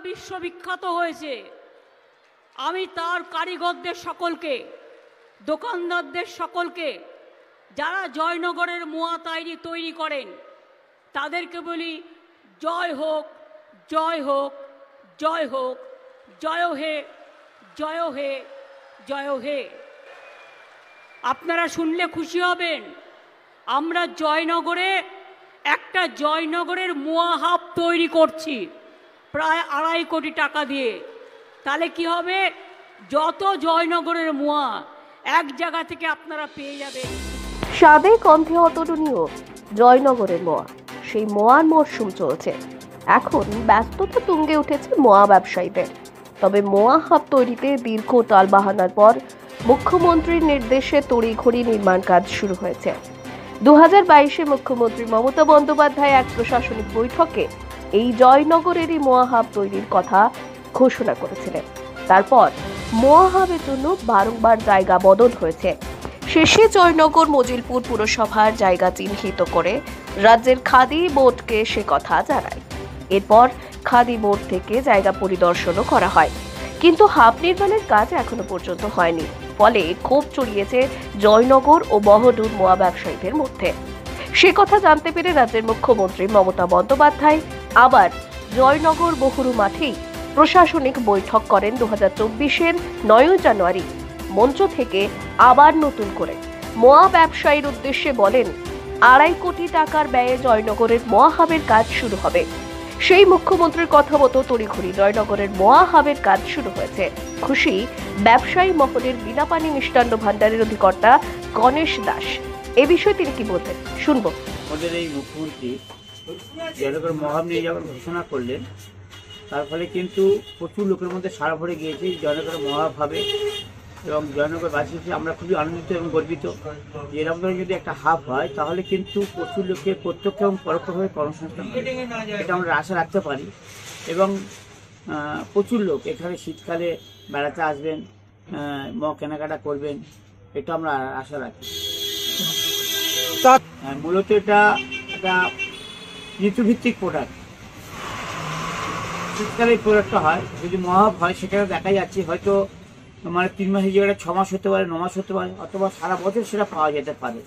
বিশ্ববিখ্যাত হয়েছে। আমি তার কারিগরদের সকলকে, দোকানদারদের সকলকে, যারা জয়নগরের মোয়া তৈরি করেন, তাদেরকে বলি জয় হোক, জয় হোক, জয় হোক, জয় হে, জয় হে, জয় হে। আপনারা শুনলে খুশি হবেন, আমরা জয়নগরের মোয়া হাব তৈরি করছি প্রায় 2.5 কোটি টাকা দিয়ে। তাহলে কি হবে, যত জয়নগরের মোয়া এক জায়গা থেকে আপনারা পেয়ে যাবেন। স্বাদে গন্ধে অতুলনীয় জয়নগরের মোয়া, সেই মোয়ার মরশুম চলছে। এখন ব্যস্ততা তুঙ্গে উঠেছে মোয়া ব্যবসায়ীদের। তবে মোয়া হাব তৈরিতে দীর্ঘ টালবাহানার পর মুখ্যমন্ত্রীর নির্দেশে তড়িঘড়ি নির্মাণ কাজ শুরু হয়েছে। 2022-এ মুখ্যমন্ত্রী মমতা বন্দ্যোপাধ্যায় এক প্রশাসনিক বৈঠকে এই জয়নগরেরই মোয়া হাব তৈরির কথা ঘোষণা করেছিলেন। তারপর মোয়া হাবের জন্য বারংবার জায়গা বদল হয়েছে। শেষে জয়নগর মজিলপুর পুরসভার জায়গা চিহ্নিত করে রাজ্যের খাদি বোর্ডকে সে কথা জানায়। এরপর খাদি বোর্ড থেকে জায়গা পরিদর্শনও করা হয়, কিন্তু হাব নির্মাণের কাজ এখনো পর্যন্ত হয়নি। ফলে ক্ষোভ ছড়িয়েছে জয়নগর ও বহডুর মোয়া ব্যবসায়ীদের মধ্যে। সে কথা জানতে পেরে রাজ্যের মুখ্যমন্ত্রী মমতা বন্দ্যোপাধ্যায় আবার জয়নগর বহুরু মাঠেই প্রশাসনিক বৈঠক করেন 2024-এর 9 জানুয়ারি। মঞ্চ থেকে আবার নতুন করে মোয়া ব্যবসায়ীর উদ্দেশ্যে বলেন, 2.5 কোটি টাকার ব্যয়ে জয়নগরের মোয়া হাবের কাজ শুরু হবে। সেই মুখ্যমন্ত্রীর কথা মতো তড়িঘড়ি জয়নগরের মোয়া হাবের কাজ শুরু হয়েছে। খুশি ব্যবসায়ী মহলের বিনাপানি মিষ্টান্ন ভান্ডারের অধিকর্তা গণেশ দাস। এ বিষয়ে তিনি কি বলতেন শুনবো। আমাদের এই মুখ্যমন্ত্রী জয়নগর মহাব নিয়ে যখন ঘোষণা করলেন, তার ফলে কিন্তু প্রচুর লোকের মধ্যে সাড়া পড়ে গিয়েছে জয়নগর মহাব হবে। এবং জয়নগরবাসী হিসেবে আমরা খুবই আনন্দিত এবং গর্বিত। এরকম ধরনের যদি একটা হাব হয় তাহলে কিন্তু প্রচুর লোকের প্রত্যক্ষ এবং পরোক্ষভাবে কর্মসংস্থান হবে, এটা আমরা আশা রাখতে পারি। এবং প্রচুর লোক এখানে শীতকালে বেড়াতে আসবেন, কেনাকাটা করবেন, এটা আমরা আশা রাখি। মূলত এটা একটা ঋতুভিত্তিক প্রোডাক্ট। শীতকালে এই প্রোডাক্টটা হয়, যদি মহাব হয় সেখানে দেখা যাচ্ছে হয়তো 3 মাসের জায়গাটা 6 মাস হতে পারে, 9 মাস হতে পারে, অথবা সারা বছর সেটা পাওয়া যেতে পারে।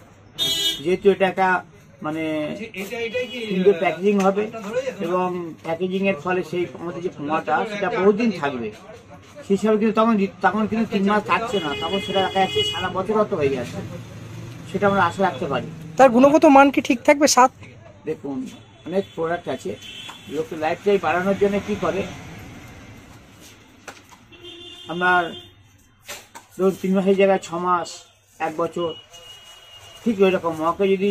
যেহেতু এটা একটা সুন্দর প্যাকেজিং হবে এবং প্যাকেজিং এর ফলে সেই আমাদের যে মোয়াটা সেটা বহুদিন থাকবে। সেই হিসাবে কিন্তু তখন কিন্তু 3 মাস থাকছে না, তখন সেটা দেখা যাচ্ছে সারা বছর হয়তো হয়ে যাচ্ছে। সেটা আমরা আশা রাখতে পারি। তার গুণগত মান কি ঠিক থাকবে? স্বাদ দেখুন, অনেক প্রোডাক্ট আছে, লোকের লাইফ টাইম বাড়ানোর জন্য কি করে, আপনার ধরুন 3 মাসের জায়গায় 6 মাস, 1 বছর, ঠিক ওই রকম মহাকে যদি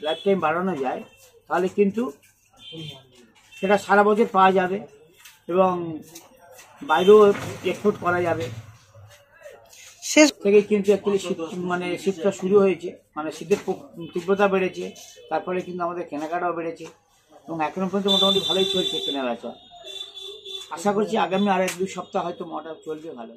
লাইফ টাইম বাড়ানো যায় তাহলে কিন্তু সেটা সারা বছর পাওয়া যাবে এবং বাইরেও এক্সপোর্ট করা যাবে। শেষ থেকে কিন্তু অ্যাকচুয়ালি শীতটা শুরু হয়েছে, শীতের তীব্রতা বেড়েছে, তারপরে কিন্তু আমাদের কেনাকাটাও বেড়েছে এবং এখনো পর্যন্ত মোটামুটি ভালোই চলছে কেনাবেচা। আশা করছি আগামী আর 1-2 সপ্তাহ হয়তো মোটা চলবে ভালো।